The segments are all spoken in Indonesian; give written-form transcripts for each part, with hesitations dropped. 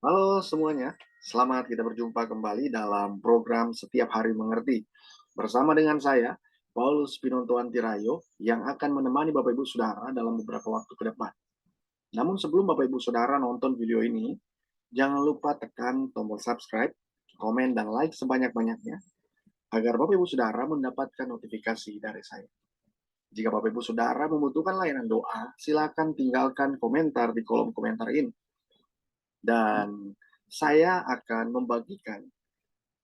Halo semuanya, selamat kita berjumpa kembali dalam program Setiap Hari Mengerti. Bersama dengan saya, Paulus Pinontoan Tirayo, yang akan menemani Bapak Ibu Saudara dalam beberapa waktu ke depan. Namun sebelum Bapak Ibu Saudara nonton video ini, jangan lupa tekan tombol subscribe, komen, dan like sebanyak-banyaknya, agar Bapak Ibu Saudara mendapatkan notifikasi dari saya. Jika Bapak Ibu Saudara membutuhkan layanan doa, silakan tinggalkan komentar di kolom komentar ini. Dan saya akan membagikan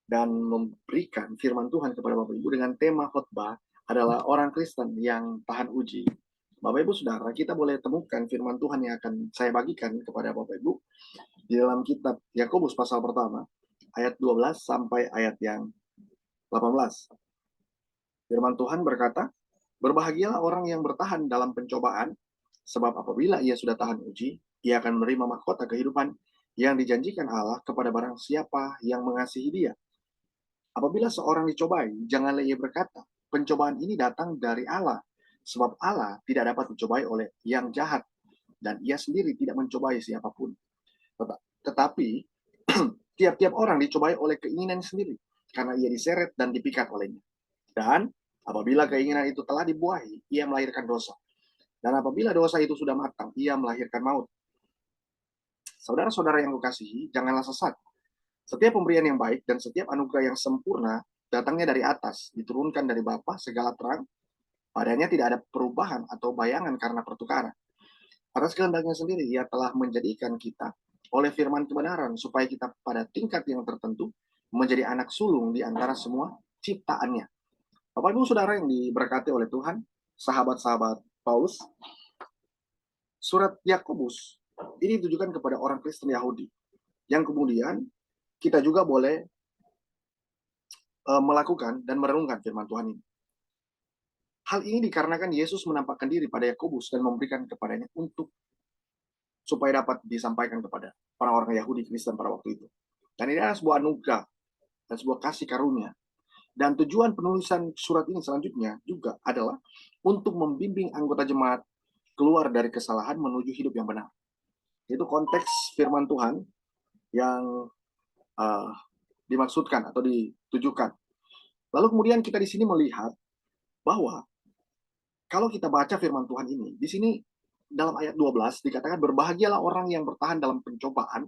dan memberikan firman Tuhan kepada Bapak Ibu dengan tema khotbah adalah orang Kristen yang tahan uji. Bapak Ibu Saudara, kita boleh temukan firman Tuhan yang akan saya bagikan kepada Bapak Ibu di dalam kitab Yakobus pasal pertama, ayat 12 sampai ayat yang 18. Firman Tuhan berkata, "Berbahagialah orang yang bertahan dalam pencobaan, sebab apabila ia sudah tahan uji, ia akan menerima mahkota kehidupan yang dijanjikan Allah kepada barang siapa yang mengasihi dia. Apabila seorang dicobai, janganlah ia berkata, pencobaan ini datang dari Allah, sebab Allah tidak dapat dicobai oleh yang jahat, dan ia sendiri tidak mencobai siapapun. Tetapi, tiap-tiap orang dicobai oleh keinginan sendiri, karena ia diseret dan dipikat olehnya. Dan apabila keinginan itu telah dibuahi, ia melahirkan dosa. Dan apabila dosa itu sudah matang, ia melahirkan maut. Saudara-saudara yang kukasihi, janganlah sesat. Setiap pemberian yang baik dan setiap anugerah yang sempurna datangnya dari atas, diturunkan dari Bapa segala terang, padanya tidak ada perubahan atau bayangan karena pertukaran. Atas kehendaknya sendiri, ia telah menjadikan kita oleh firman kebenaran, supaya kita pada tingkat yang tertentu menjadi anak sulung di antara semua ciptaannya. Bapak Ibu Saudara yang diberkati oleh Tuhan, sahabat-sahabat Paulus, surat Yakobus ini ditujukan kepada orang Kristen Yahudi, yang kemudian kita juga boleh melakukan dan merenungkan firman Tuhan ini. Hal ini dikarenakan Yesus menampakkan diri pada Yakobus dan memberikan kepadanya untuk supaya dapat disampaikan kepada orang-orang Yahudi Kristen pada waktu itu. Dan ini adalah sebuah anugerah dan sebuah kasih karunia. Dan tujuan penulisan surat ini selanjutnya juga adalah untuk membimbing anggota jemaat keluar dari kesalahan menuju hidup yang benar. Itu konteks firman Tuhan yang uh, dimaksudkan atau ditujukan. Lalu kemudian kita di sini melihat bahwa kalau kita baca firman Tuhan ini, di sini dalam ayat 12 dikatakan berbahagialah orang yang bertahan dalam pencobaan,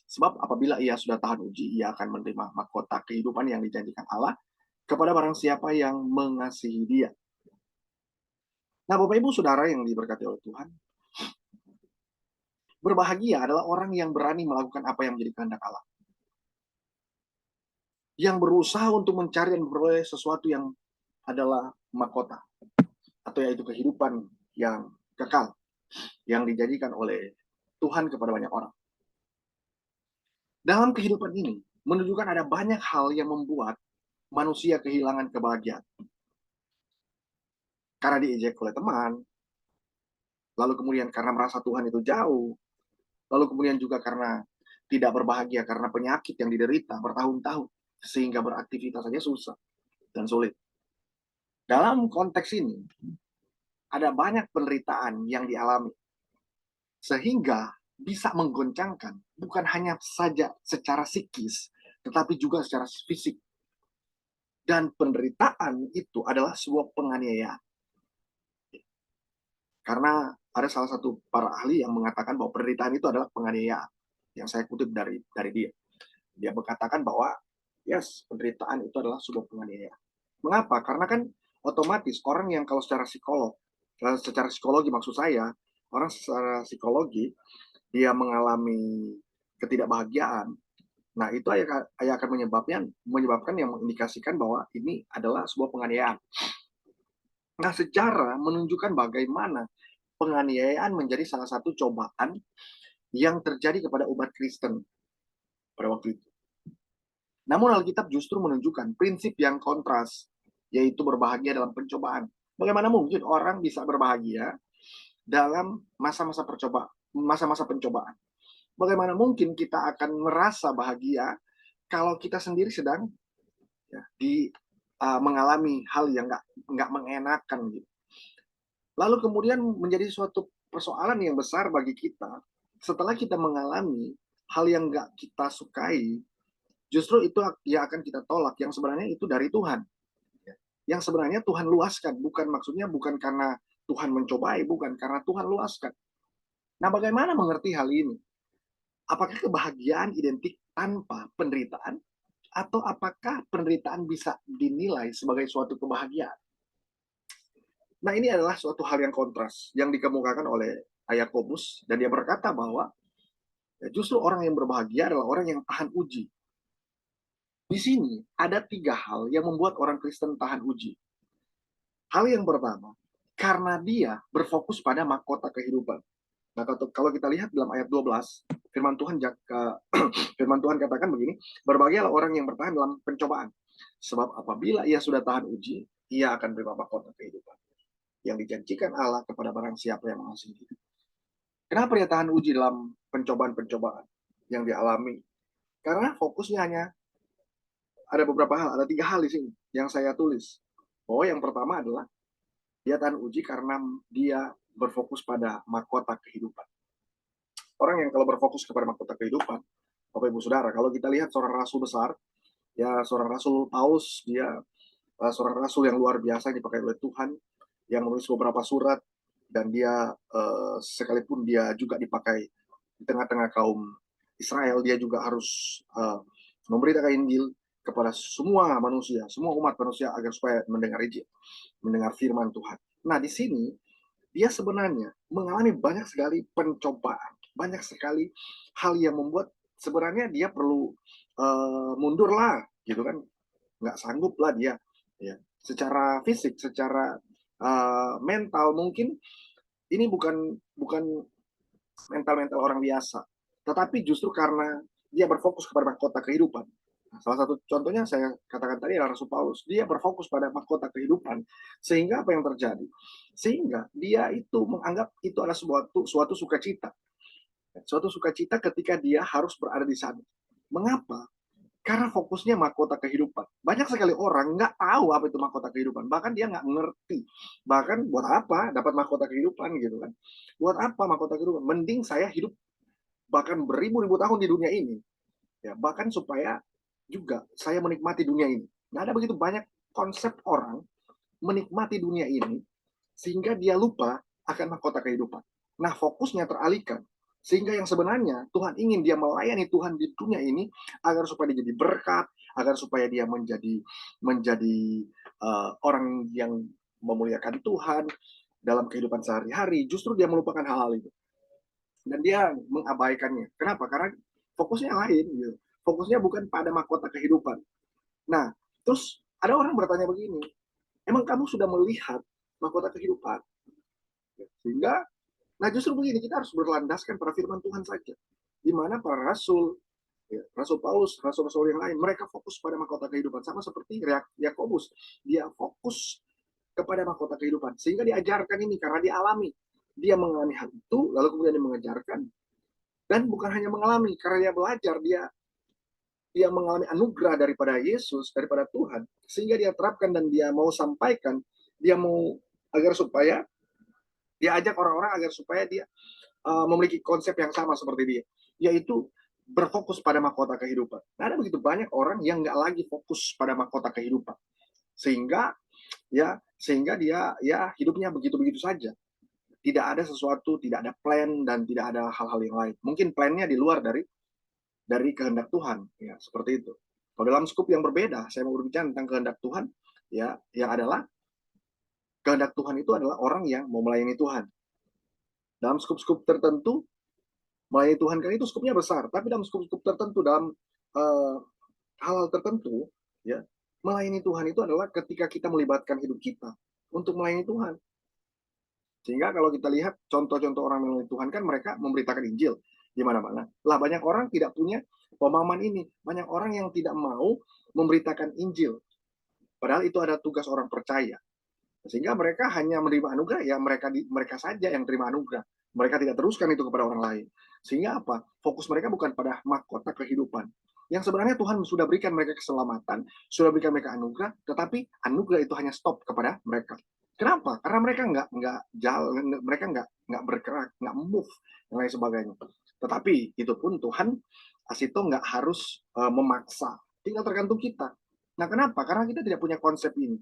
sebab apabila ia sudah tahan uji, ia akan menerima mahkota kehidupan yang dijanjikan Allah kepada barang siapa yang mengasihi dia. Nah, Bapak Ibu Saudara yang diberkati oleh Tuhan, berbahagia adalah orang yang berani melakukan apa yang menjadi kehendak Allah. Yang berusaha untuk mencari dan memperoleh sesuatu yang adalah mahkota, atau yaitu kehidupan yang kekal, yang dijanjikan oleh Tuhan kepada banyak orang. Dalam kehidupan ini, menunjukkan ada banyak hal yang membuat manusia kehilangan kebahagiaan. Karena diejek oleh teman, lalu kemudian karena merasa Tuhan itu jauh, lalu kemudian juga karena tidak berbahagia karena penyakit yang diderita bertahun-tahun, sehingga beraktivitas saja susah dan sulit. Dalam konteks ini, ada banyak penderitaan yang dialami, sehingga bisa menggoncangkan, bukan hanya saja secara psikis, tetapi juga secara fisik. Dan penderitaan itu adalah sebuah penganiayaan. Karena ada salah satu para ahli yang mengatakan bahwa penderitaan itu adalah penganiayaan. Yang saya kutip dari dia. Dia mengatakan bahwa yes, penderitaan itu adalah sebuah penganiayaan. Mengapa? Karena kan otomatis orang yang kalau secara psikologi maksud saya, orang secara psikologi dia mengalami ketidakbahagiaan. Nah, itu akan menyebabkan yang mengindikasikan bahwa ini adalah sebuah penganiayaan. Nah, sejarah menunjukkan bagaimana penganiayaan menjadi salah satu cobaan yang terjadi kepada umat Kristen pada waktu itu. Namun Alkitab justru menunjukkan prinsip yang kontras, yaitu berbahagia dalam pencobaan. Bagaimana mungkin orang bisa berbahagia dalam masa-masa pencobaan? Bagaimana mungkin kita akan merasa bahagia kalau kita sendiri sedang ya, mengalami hal yang nggak mengenakan gitu. Lalu kemudian menjadi suatu persoalan yang besar bagi kita setelah kita mengalami hal yang nggak kita sukai, justru itu yang akan kita tolak, yang sebenarnya itu dari Tuhan. Ya. Yang sebenarnya Tuhan luaskan, bukan karena Tuhan mencobai, bukan karena Tuhan luaskan. Nah, bagaimana mengerti hal ini? Apakah kebahagiaan identik tanpa penderitaan? Atau apakah penderitaan bisa dinilai sebagai suatu kebahagiaan? Nah, ini adalah suatu hal yang kontras yang dikemukakan oleh Yakobus, dan dia berkata bahwa ya, justru orang yang berbahagia adalah orang yang tahan uji. Di sini ada 3 hal yang membuat orang Kristen tahan uji. Hal yang pertama, karena dia berfokus pada mahkota kehidupan. Nah, kalau kita lihat dalam ayat 12, firman Tuhan firman Tuhan katakan begini, "Berbahagialah orang yang bertahan dalam pencobaan, sebab apabila ia sudah tahan uji, ia akan menerima mahkota kehidupan yang dijanjikan Allah kepada barang siapa yang mengasihi dia." Kenapa dia tahan uji dalam pencobaan-pencobaan yang dialami? Karena fokusnya hanya ada beberapa hal, ada 3 hal di sini yang saya tulis. Oh, yang pertama adalah dia tahan uji karena dia berfokus pada mahkota kehidupan. Orang yang kalau berfokus kepada mahkota kehidupan, Bapak Ibu Saudara, kalau kita lihat seorang rasul besar, ya seorang rasul Paulus, dia seorang rasul yang luar biasa yang dipakai oleh Tuhan, yang menulis beberapa surat, dan dia sekalipun dia juga dipakai di tengah-tengah kaum Israel, dia juga harus memberitakan Injil kepada semua manusia, semua umat manusia agar supaya mendengar Injil, mendengar firman Tuhan. Nah, di sini dia sebenarnya mengalami banyak sekali pencobaan, banyak sekali hal yang membuat sebenarnya dia perlu mundur lah, gitu kan, nggak sanggup lah dia, ya, secara fisik, secara mental mungkin ini bukan bukan mental-mental orang biasa, tetapi justru karena dia berfokus kepada mahkota kehidupan. Nah, salah satu contohnya saya katakan tadi adalah Rasul Paulus. Dia berfokus pada mahkota kehidupan, sehingga apa yang terjadi? Sehingga dia itu menganggap itu adalah suatu sukacita. Suatu sukacita ketika dia harus berada di sana. Mengapa? Karena fokusnya mahkota kehidupan. Banyak sekali orang nggak tahu apa itu mahkota kehidupan. Bahkan dia nggak ngerti. Bahkan buat apa dapat mahkota kehidupan gitu kan. Buat apa mahkota kehidupan? Mending saya hidup bahkan beribu-ribu tahun di dunia ini. Ya, bahkan supaya juga saya menikmati dunia ini. Nah, ada begitu banyak konsep orang menikmati dunia ini sehingga dia lupa akan mahkota kehidupan. Nah, fokusnya teralihkan. Sehingga yang sebenarnya Tuhan ingin dia melayani Tuhan di dunia ini agar supaya dia jadi berkat, agar supaya dia menjadi menjadi orang yang memuliakan Tuhan dalam kehidupan sehari-hari. Justru dia melupakan hal-hal itu dan dia mengabaikannya. Kenapa? Karena fokusnya lain gitu. Fokusnya bukan pada mahkota kehidupan. Nah, terus ada orang bertanya begini, emang kamu sudah melihat mahkota kehidupan? Sehingga, nah justru begini, kita harus berlandaskan pada firman Tuhan saja. Di mana para rasul, ya, Rasul Paulus, rasul-rasul yang lain, mereka fokus pada mahkota kehidupan. Sama seperti Yakobus, dia fokus kepada mahkota kehidupan. Sehingga diajarkan ini karena dia alami. Dia mengalami hal itu, lalu kemudian dia mengajarkan. Dan bukan hanya mengalami, karena dia belajar, dia mengalami anugerah daripada Yesus, daripada Tuhan, sehingga dia terapkan dan dia mau sampaikan, dia mau agar supaya dia ajak orang-orang agar supaya dia memiliki konsep yang sama seperti dia, yaitu berfokus pada mahkota kehidupan. Nah, ada begitu banyak orang yang nggak lagi fokus pada mahkota kehidupan, sehingga sehingga dia ya hidupnya begitu-begitu saja. Tidak ada sesuatu, tidak ada plan dan tidak ada hal-hal yang lain. Mungkin plannya di luar dari kehendak Tuhan, ya seperti itu. Kalau dalam skup yang berbeda, saya mau berbicara tentang kehendak Tuhan, ya yang adalah kehendak Tuhan itu adalah orang yang mau melayani Tuhan. Dalam skup-skup tertentu, melayani Tuhan kan itu skupnya besar, tapi dalam skup-skup tertentu, dalam uh, hal-hal tertentu, ya melayani Tuhan itu adalah ketika kita melibatkan hidup kita untuk melayani Tuhan. Sehingga kalau kita lihat contoh-contoh orang melayani Tuhan kan mereka memberitakan Injil di mana-mana. Lah banyak orang tidak punya pemahaman ini. Banyak orang yang tidak mau memberitakan Injil. Padahal itu ada tugas orang percaya. Sehingga mereka hanya menerima anugerah, ya mereka saja yang terima anugerah. Mereka tidak teruskan itu kepada orang lain. Sehingga apa? Fokus mereka bukan pada mahkota kehidupan. Yang sebenarnya Tuhan sudah berikan mereka keselamatan, sudah berikan mereka anugerah, tetapi anugerah itu hanya stop kepada mereka. Kenapa? Karena mereka nggak jalan, mereka nggak bergerak, nggak move, dan lain sebagainya. Tetapi itu pun Tuhan kasih tahu nggak harus memaksa, tinggal tergantung kita. Nah, kenapa? Karena kita tidak punya konsep ini.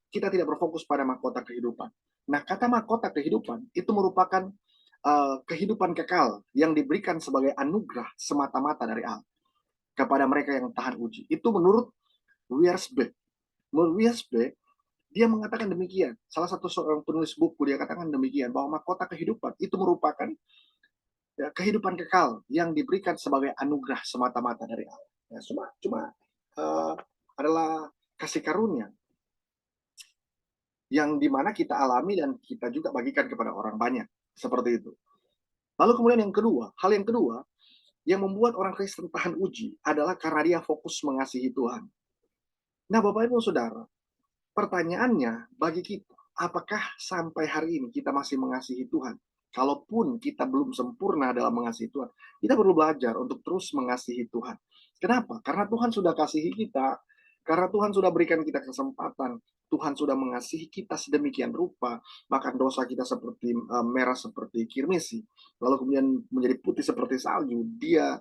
Kita tidak berfokus pada mahkota kehidupan. Nah, kata mahkota kehidupan itu merupakan kehidupan kekal yang diberikan sebagai anugerah semata-mata dari Allah kepada mereka yang tahan uji. Itu menurut Wiersbe. Menurut Wiersbe, dia mengatakan demikian. Salah satu seorang penulis buku dia katakan demikian bahwa mahkota kehidupan itu merupakan ya, kehidupan kekal yang diberikan sebagai anugerah semata-mata dari Allah. Ya, cuma uh, adalah kasih karunia yang dimana kita alami dan kita juga bagikan kepada orang banyak seperti itu. Lalu kemudian yang kedua, hal yang kedua yang membuat orang Kristen tahan uji adalah karena dia fokus mengasihi Tuhan. Nah, Bapak Ibu Saudara, pertanyaannya bagi kita, apakah sampai hari ini kita masih mengasihi Tuhan? Kalaupun kita belum sempurna dalam mengasihi Tuhan, kita perlu belajar untuk terus mengasihi Tuhan. Kenapa? Karena Tuhan sudah kasihi kita, karena Tuhan sudah berikan kita kesempatan, Tuhan sudah mengasihi kita sedemikian rupa, bahkan dosa kita seperti merah seperti kirmisi, lalu kemudian menjadi putih seperti salju. Dia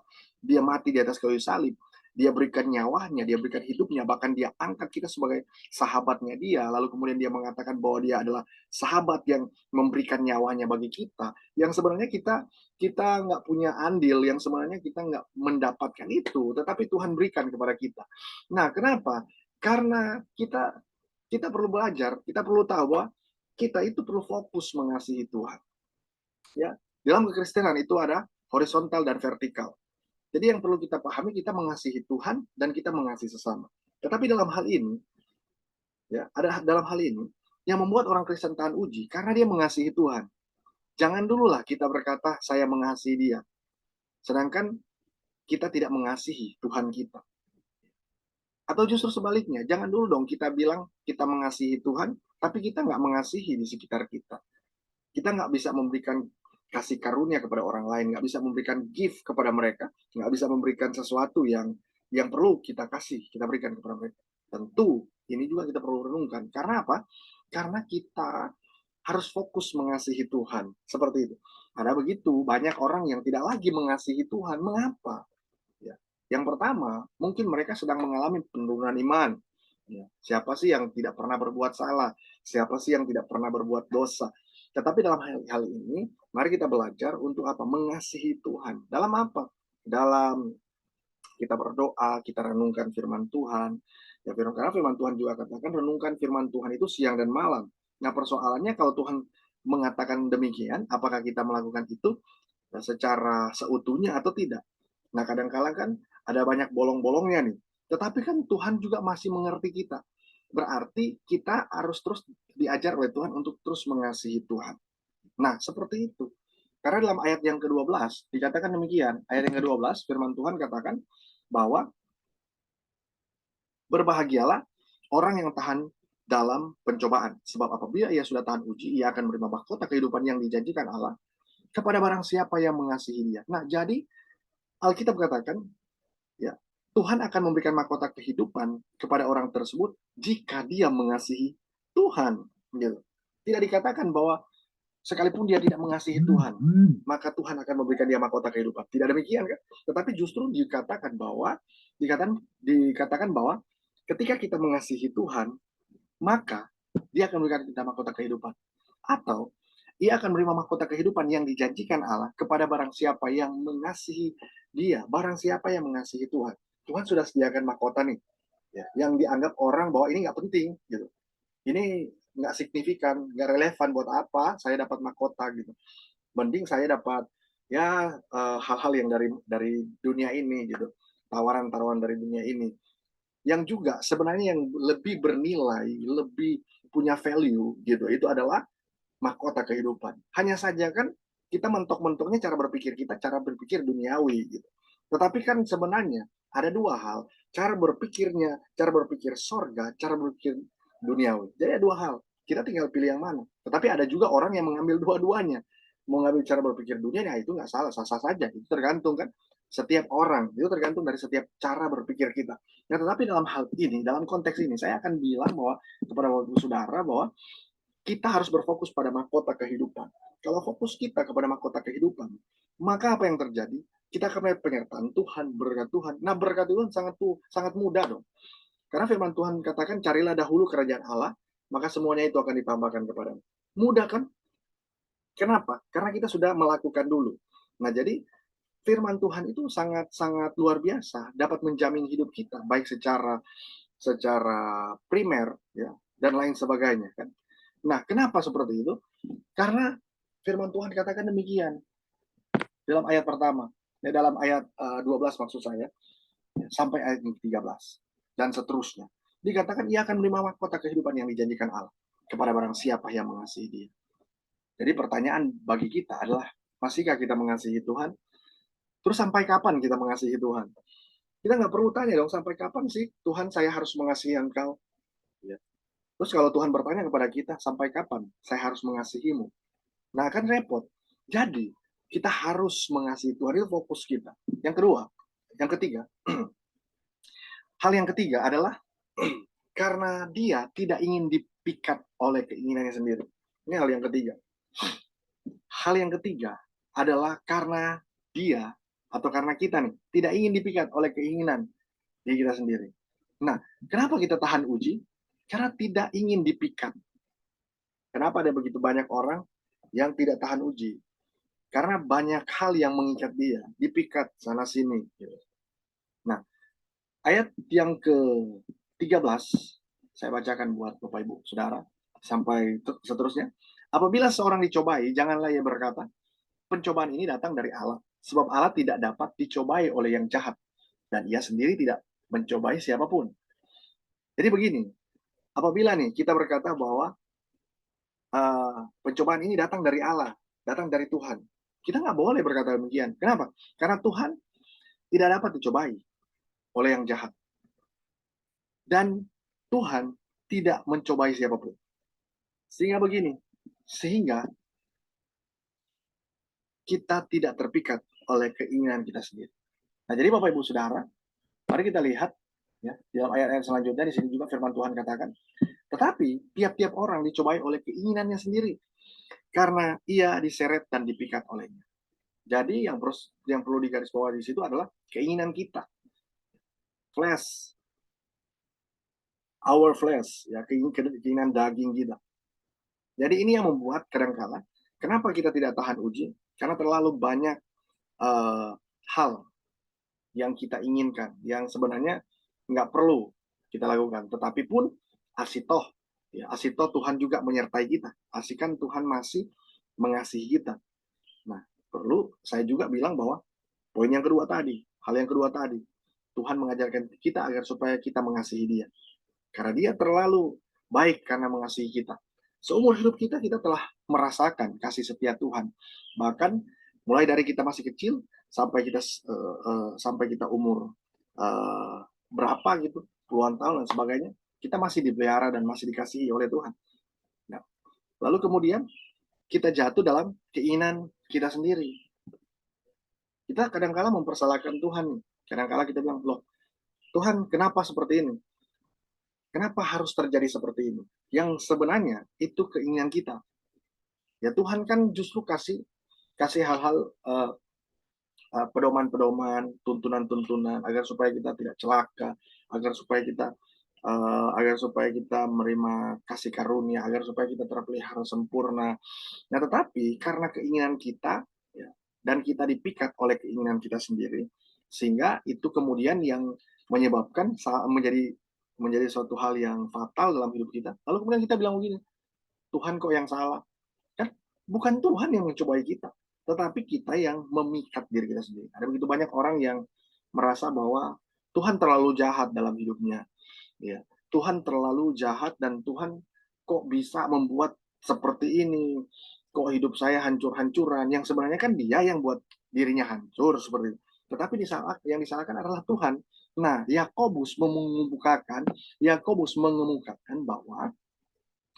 mati di atas kayu salib. Dia berikan nyawanya, dia berikan hidupnya, bahkan dia angkat kita sebagai sahabatnya dia, lalu kemudian dia mengatakan bahwa dia adalah sahabat yang memberikan nyawanya bagi kita, yang sebenarnya kita nggak punya andil, yang sebenarnya kita nggak mendapatkan itu, tetapi Tuhan berikan kepada kita. Nah, kenapa? Karena kita perlu belajar, kita perlu tahu bahwa kita itu perlu fokus mengasihi Tuhan. Ya, dalam kekristenan itu ada horizontal dan vertikal. Jadi yang perlu kita pahami, kita mengasihi Tuhan dan kita mengasihi sesama. Tetapi dalam hal ini, ya, ada dalam hal ini yang membuat orang Kristen tahan uji karena dia mengasihi Tuhan. Jangan dululah kita berkata saya mengasihi dia, sedangkan kita tidak mengasihi Tuhan kita. Atau justru sebaliknya, jangan dulu dong kita bilang kita mengasihi Tuhan, tapi kita nggak mengasihi di sekitar kita. Kita nggak bisa memberikan kasih karunia kepada orang lain, nggak bisa memberikan gift kepada mereka, nggak bisa memberikan sesuatu yang perlu kita kasih, kita berikan kepada mereka. Tentu ini juga kita perlu renungkan. Karena apa? Karena kita harus fokus mengasihi Tuhan. Seperti itu. Ada begitu banyak orang yang tidak lagi mengasihi Tuhan. Mengapa? Ya. Yang pertama, mungkin mereka sedang mengalami penurunan iman. Ya. Siapa sih yang tidak pernah berbuat salah? Siapa sih yang tidak pernah berbuat dosa? Tetapi dalam hal ini, mari kita belajar untuk apa? Mengasihi Tuhan. Dalam apa? Dalam kita berdoa, kita renungkan firman Tuhan. Ya, karena firman Tuhan juga katakan renungkan firman Tuhan itu siang dan malam. Nah, persoalannya kalau Tuhan mengatakan demikian, apakah kita melakukan itu secara seutuhnya atau tidak? Nah, kadang-kala kan ada banyak bolong-bolongnya nih. Tetapi kan Tuhan juga masih mengerti kita. Berarti kita harus terus diajar oleh Tuhan untuk terus mengasihi Tuhan. Nah, seperti itu. Karena dalam ayat yang ke-12 dikatakan demikian. Ayat yang ke-12 firman Tuhan katakan bahwa berbahagialah orang yang tahan dalam pencobaan. Sebab apabila ia sudah tahan uji, ia akan menerima mahkota kehidupan yang dijanjikan Allah kepada barang siapa yang mengasihi dia. Nah, jadi Alkitab katakan, ya, Tuhan akan memberikan mahkota kehidupan kepada orang tersebut jika dia mengasihi Tuhan. Gitu. Tidak dikatakan bahwa sekalipun dia tidak mengasihi Tuhan, maka Tuhan akan memberikan dia mahkota kehidupan. Tidak demikian kan? Tetapi justru dikatakan bahwa ketika kita mengasihi Tuhan, maka dia akan memberikan kita mahkota kehidupan. Atau ia akan menerima mahkota kehidupan yang dijanjikan Allah kepada barang siapa yang mengasihi dia, barang siapa yang mengasihi Tuhan. Tuhan sudah sediakan mahkota nih, ya, yang dianggap orang bahwa ini nggak penting, gitu. Ini nggak signifikan, nggak relevan buat apa saya dapat mahkota gitu. Mending saya dapat ya hal-hal yang dari dunia ini gitu, tawaran-tawaran dari dunia ini. Yang juga sebenarnya yang lebih bernilai, lebih punya value gitu, itu adalah mahkota kehidupan. Hanya saja kan kita mentok-mentoknya cara berpikir kita, cara berpikir duniawi gitu. Tetapi kan sebenarnya ada dua hal, cara berpikir sorga, cara berpikir duniawi. Jadi ada dua hal, kita tinggal pilih yang mana. Tetapi ada juga orang yang mengambil dua-duanya. Mau ngambil cara berpikir dunia, ya itu nggak salah, sah-sah saja. Itu tergantung kan setiap orang, itu tergantung dari setiap cara berpikir kita. Nah, tetapi dalam hal ini, dalam konteks ini, saya akan bilang bahwa kepada saudara bahwa kita harus berfokus pada mahkota kehidupan. Kalau fokus kita kepada mahkota kehidupan, maka apa yang terjadi? Kita akan melihat penyertaan Tuhan, berkat Tuhan. Nah, berkat Tuhan sangat mudah dong. Karena firman Tuhan katakan, carilah dahulu kerajaan Allah, maka semuanya itu akan ditambahkan kepadamu. Mudah kan? Kenapa? Karena kita sudah melakukan dulu. Nah, jadi firman Tuhan itu sangat-sangat luar biasa, dapat menjamin hidup kita, baik secara secara primer, ya, dan lain sebagainya kan. Nah, kenapa seperti itu? Karena firman Tuhan katakan demikian dalam ayat pertama, ya, dalam ayat 12 maksud saya, ya, sampai ayat 13 dan seterusnya. Dikatakan ia akan menerima mahkota kehidupan yang dijanjikan Allah kepada barang siapa yang mengasihi Dia. Jadi pertanyaan bagi kita adalah, masihkah kita mengasihi Tuhan? Terus sampai kapan kita mengasihi Tuhan? Kita nggak perlu tanya dong, sampai kapan sih Tuhan saya harus mengasihi engkau? Ya. Terus kalau Tuhan bertanya kepada kita, sampai kapan saya harus mengasihimu? Nah, akan repot. Jadi, kita harus mengasihi Tuhan, itu fokus kita. Yang kedua, yang ketiga, hal yang ketiga adalah karena dia tidak ingin dipikat oleh keinginannya sendiri. Ini hal yang ketiga. Hal yang ketiga adalah karena dia atau karena kita nih tidak ingin dipikat oleh keinginan diri kita sendiri. Nah, kenapa kita tahan uji? Karena tidak ingin dipikat. Kenapa ada begitu banyak orang yang tidak tahan uji? Karena banyak hal yang mengikat dia, dipikat sana-sini. Nah, ayat yang ke-13, saya bacakan buat Bapak Ibu, Saudara, sampai seterusnya. Apabila seorang dicobai, janganlah ia berkata, pencobaan ini datang dari Allah. Sebab Allah tidak dapat dicobai oleh yang jahat. Dan ia sendiri tidak mencobai siapapun. Jadi begini, apabila nih kita berkata bahwa pencobaan ini datang dari Allah, datang dari Tuhan, kita nggak boleh berkata demikian. Kenapa? Karena Tuhan tidak dapat dicobai oleh yang jahat. Dan Tuhan tidak mencobai siapapun. Sehingga begini, sehingga kita tidak terpikat oleh keinginan kita sendiri. Nah, jadi Bapak Ibu Saudara, mari kita lihat ya, dalam ayat-ayat selanjutnya di sini juga firman Tuhan katakan, tetapi tiap-tiap orang dicobai oleh keinginannya sendiri karena ia diseret dan dipikat olehnya. Jadi yang perlu digarisbawahi di situ adalah keinginan kita. Flesh, our flesh, ya, keinginan daging kita. Jadi ini yang membuat kadang-kala kenapa kita tidak tahan uji? Karena terlalu banyak hal yang kita inginkan, yang sebenarnya nggak perlu kita lakukan. Tetapi pun asitoh, ya, asitoh Tuhan juga menyertai kita. Asikan Tuhan masih mengasihi kita. Nah, perlu saya juga bilang bahwa poin yang kedua tadi, hal yang kedua tadi, Tuhan mengajarkan kita agar supaya kita mengasihi Dia. Karena Dia terlalu baik karena mengasihi kita. Seumur hidup kita telah merasakan kasih setia Tuhan. Bahkan mulai dari kita masih kecil sampai kita umur berapa gitu, puluhan tahun dan sebagainya, kita masih dipelihara dan masih dikasihi oleh Tuhan. Nah, lalu kemudian kita jatuh dalam keinginan kita sendiri. Kita kadang-kala mempersalahkan Tuhan. Kadang-kala kita bilang, loh, Tuhan kenapa seperti ini? Kenapa harus terjadi seperti ini? Yang sebenarnya itu keinginan kita. Ya Tuhan kan justru kasih hal-hal pedoman-pedoman, tuntunan-tuntunan agar supaya kita tidak celaka, agar supaya kita menerima kasih karunia, agar supaya kita terpelihara sempurna. Nah, tetapi karena keinginan kita, ya, dan kita dipikat oleh keinginan kita sendiri, sehingga itu kemudian yang menyebabkan menjadi suatu hal yang fatal dalam hidup kita. Lalu kemudian kita bilang begini, Tuhan kok yang salah? Kan bukan Tuhan yang mencobai kita, tetapi kita yang memikat diri kita sendiri. Ada begitu banyak orang yang merasa bahwa Tuhan terlalu jahat dalam hidupnya. Ya, Tuhan terlalu jahat dan Tuhan kok bisa membuat seperti ini? Kok hidup saya hancur-hancuran? Yang sebenarnya kan Dia yang buat dirinya hancur seperti itu. Tetapi yang disalahkan adalah Tuhan. Nah, Yakobus mengemukakan bahwa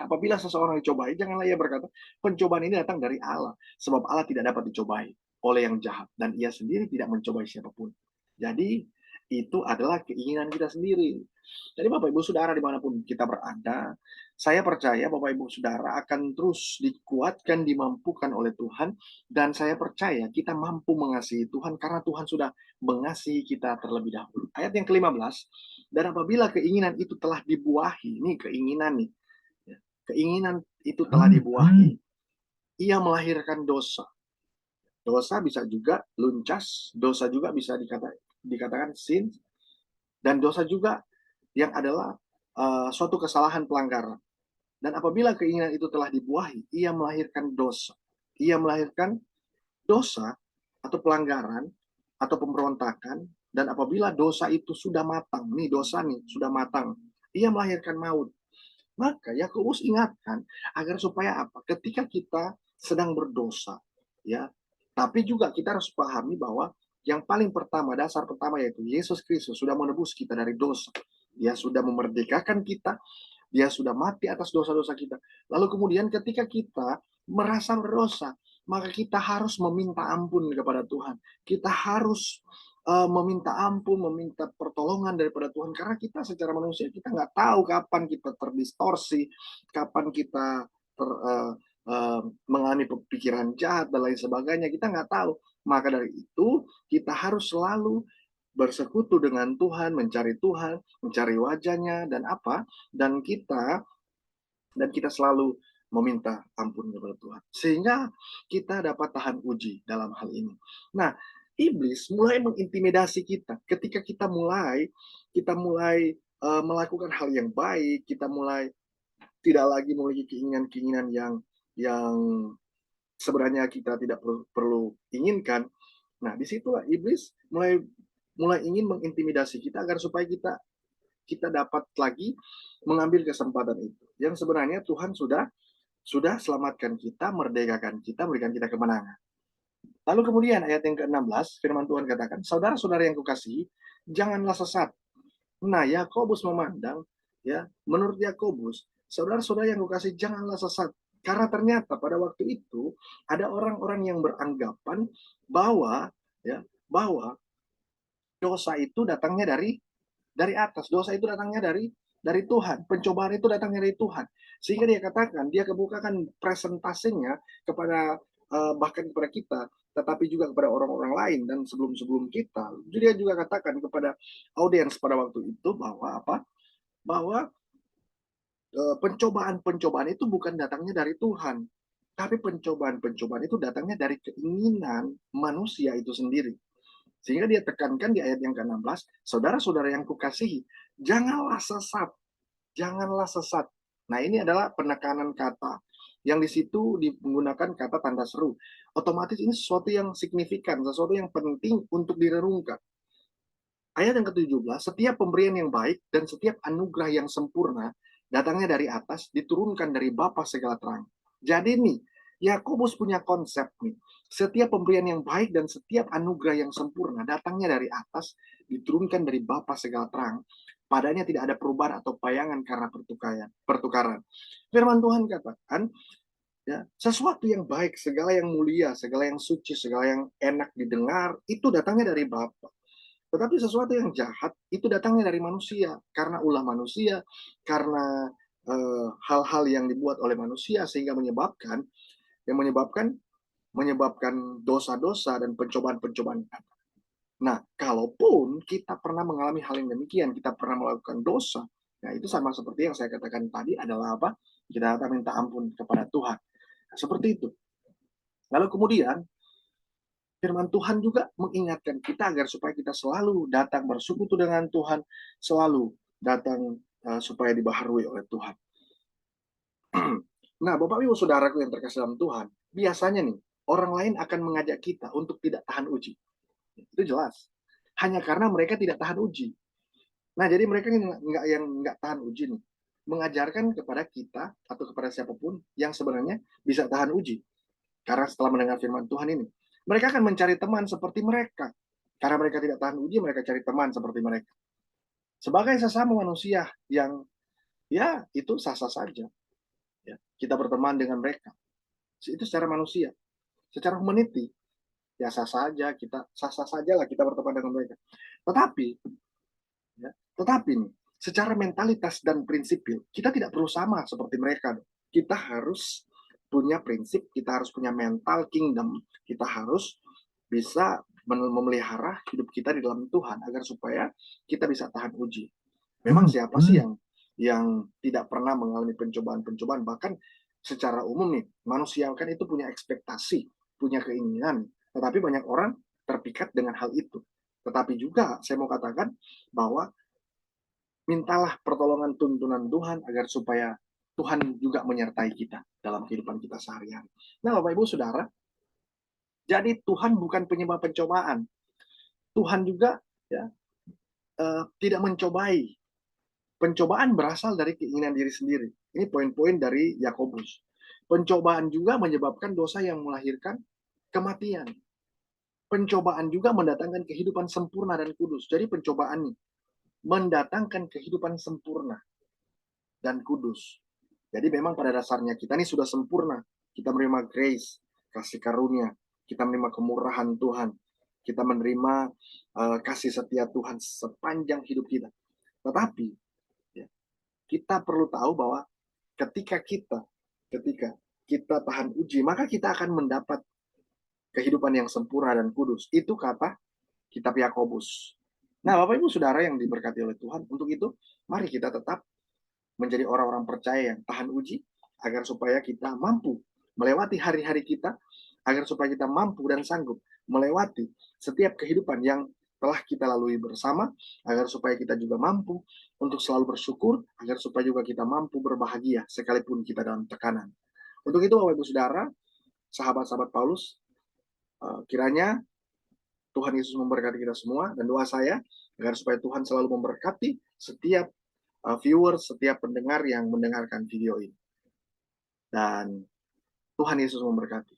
apabila seseorang dicobai, janganlah ia berkata, pencobaan ini datang dari Allah. Sebab Allah tidak dapat dicobai oleh yang jahat. Dan ia sendiri tidak mencobai siapapun. Jadi, itu adalah keinginan kita sendiri. Jadi Bapak Ibu Saudara dimanapun kita berada, saya percaya Bapak Ibu Saudara akan terus dikuatkan, dimampukan oleh Tuhan, dan saya percaya kita mampu mengasihi Tuhan karena Tuhan sudah mengasihi kita terlebih dahulu. Ayat yang ke-15, dan apabila keinginan itu telah dibuahi, ini keinginan nih, ya, keinginan itu telah dibuahi, ia melahirkan dosa. Dosa bisa juga luncas, dosa juga bisa dikatakan sin, dan dosa juga yang adalah suatu kesalahan pelanggaran. Dan apabila keinginan itu telah dibuahi, ia melahirkan dosa. Ia melahirkan dosa atau pelanggaran atau pemberontakan. Dan apabila dosa itu sudah matang, nih dosa nih sudah matang, ia melahirkan maut. Maka Yakobus ingatkan agar supaya apa? Ketika kita sedang berdosa, ya, tapi juga kita harus pahami bahwa yang paling pertama, dasar pertama yaitu Yesus Kristus sudah menebus kita dari dosa. Dia sudah memerdekakan kita, dia sudah mati atas dosa-dosa kita. Lalu kemudian ketika kita merasa berdosa, maka kita harus meminta ampun kepada Tuhan. Kita harus meminta ampun, meminta pertolongan daripada Tuhan. Karena kita secara manusia, kita nggak tahu kapan kita terdistorsi, kapan kita mengalami pikiran jahat, dan lain sebagainya. Kita nggak tahu. Maka dari itu, kita harus selalu bersekutu dengan Tuhan, mencari wajahnya, dan apa? Dan kita selalu meminta ampun kepada Tuhan. Sehingga kita dapat tahan uji dalam hal ini. Nah, iblis mulai mengintimidasi kita ketika kita mulai melakukan hal yang baik, kita mulai tidak lagi memiliki keinginan-keinginan yang sebenarnya kita tidak perlu inginkan. Nah, disitulah iblis mulai mulai ingin mengintimidasi kita agar supaya kita dapat lagi mengambil kesempatan itu. Yang sebenarnya Tuhan sudah selamatkan kita, merdekakan kita, berikan kita kemenangan. Lalu kemudian ayat yang ke-16, firman Tuhan katakan, saudara-saudara yang kukasihi, janganlah sesat. Nah, Yakobus memandang, ya, menurut Yakobus, saudara-saudara yang kukasihi, janganlah sesat. Karena ternyata pada waktu itu ada orang-orang yang beranggapan bahwa, ya, bahwa dosa itu datangnya dari atas. Dosa itu datangnya dari Tuhan. Pencobaan itu datangnya dari Tuhan. Sehingga dia katakan, dia kebukakan presentasinya kepada bahkan kepada kita, tetapi juga kepada orang-orang lain dan sebelum-sebelum kita. Jadi dia juga katakan kepada audiens pada waktu itu bahwa apa? Bahwa pencobaan-pencobaan itu bukan datangnya dari Tuhan, tapi pencobaan-pencobaan itu datangnya dari keinginan manusia itu sendiri. Sehingga dia tekankan di ayat yang ke-16, saudara-saudara yang kukasihi, janganlah sesat. Janganlah sesat. Nah, ini adalah penekanan kata. Yang di situ digunakan kata tanda seru. Otomatis ini sesuatu yang signifikan, sesuatu yang penting untuk direnungkan. Ayat yang ke-17, setiap pemberian yang baik dan setiap anugerah yang sempurna datangnya dari atas, diturunkan dari Bapa segala terang. Jadi nih, Yakobus punya konsep nih. Setiap pemberian yang baik dan setiap anugerah yang sempurna datangnya dari atas, diturunkan dari Bapa segala terang. Padanya tidak ada perubahan atau bayangan karena pertukaran. Firman Tuhan katakan, ya, sesuatu yang baik, segala yang mulia, segala yang suci, segala yang enak didengar, itu datangnya dari Bapa. Tetapi sesuatu yang jahat itu datangnya dari manusia, karena ulah manusia, karena hal-hal yang dibuat oleh manusia sehingga menyebabkan dosa-dosa dan pencobaan-pencobaan. Nah, kalaupun kita pernah mengalami hal yang demikian, kita pernah melakukan dosa, nah itu sama seperti yang saya katakan tadi adalah apa? Kita minta ampun kepada Tuhan. Nah, seperti itu. Lalu kemudian firman Tuhan juga mengingatkan kita agar supaya kita selalu datang bersekutu dengan Tuhan, selalu datang supaya dibaharui oleh Tuhan. Nah, Bapak Ibu Saudaraku yang terkasih dalam Tuhan, biasanya nih, orang lain akan mengajak kita untuk tidak tahan uji. Itu jelas. Hanya karena mereka tidak tahan uji. Nah, jadi mereka nggak tahan uji nih, mengajarkan kepada kita atau kepada siapapun yang sebenarnya bisa tahan uji. Karena setelah mendengar firman Tuhan ini, mereka akan mencari teman seperti mereka. Karena mereka tidak tahan uji, mereka cari teman seperti mereka. Sebagai sesama manusia yang, ya, itu sah-sah saja. Ya, kita berteman dengan mereka. Itu secara manusia. Secara humanity, ya sah-sah saja lah kita berteman dengan mereka. Tetapi, ya, tetapi nih, secara mentalitas dan prinsipil, kita tidak perlu sama seperti mereka. Kita harus punya prinsip, kita harus punya mental kingdom, kita harus bisa memelihara hidup kita di dalam Tuhan agar supaya kita bisa tahan uji. Memang siapa sih yang tidak pernah mengalami pencobaan-pencobaan? Bahkan secara umum nih, manusia kan itu punya ekspektasi, punya keinginan, tetapi banyak orang terpikat dengan hal itu. Tetapi juga saya mau katakan bahwa mintalah pertolongan tuntunan Tuhan agar supaya Tuhan juga menyertai kita dalam kehidupan kita sehari-hari. Nah, Bapak Ibu Saudara, jadi Tuhan bukan penyebab pencobaan. Tuhan juga ya tidak mencobai. Pencobaan berasal dari keinginan diri sendiri. Ini poin-poin dari Yakobus. Pencobaan juga menyebabkan dosa yang melahirkan kematian. Pencobaan juga mendatangkan kehidupan sempurna dan kudus. Jadi pencobaan ini mendatangkan kehidupan sempurna dan kudus. Jadi memang pada dasarnya kita ini sudah sempurna. Kita menerima grace, kasih karunia. Kita menerima kemurahan Tuhan. Kita menerima kasih setia Tuhan sepanjang hidup kita. Tetapi ya, kita perlu tahu bahwa ketika kita tahan uji, maka kita akan mendapat kehidupan yang sempurna dan kudus. Itu kata kitab Yakobus. Nah, Bapak Ibu Saudara yang diberkati oleh Tuhan, untuk itu mari kita tetap menjadi orang-orang percaya yang tahan uji agar supaya kita mampu melewati hari-hari kita, agar supaya kita mampu dan sanggup melewati setiap kehidupan yang telah kita lalui bersama, agar supaya kita juga mampu untuk selalu bersyukur, agar supaya juga kita mampu berbahagia sekalipun kita dalam tekanan. Untuk itu Bapak Ibu Saudara, sahabat-sahabat Paulus, kiranya Tuhan Yesus memberkati kita semua, dan doa saya agar supaya Tuhan selalu memberkati setiap viewers, setiap pendengar yang mendengarkan video ini. Dan Tuhan Yesus memberkati.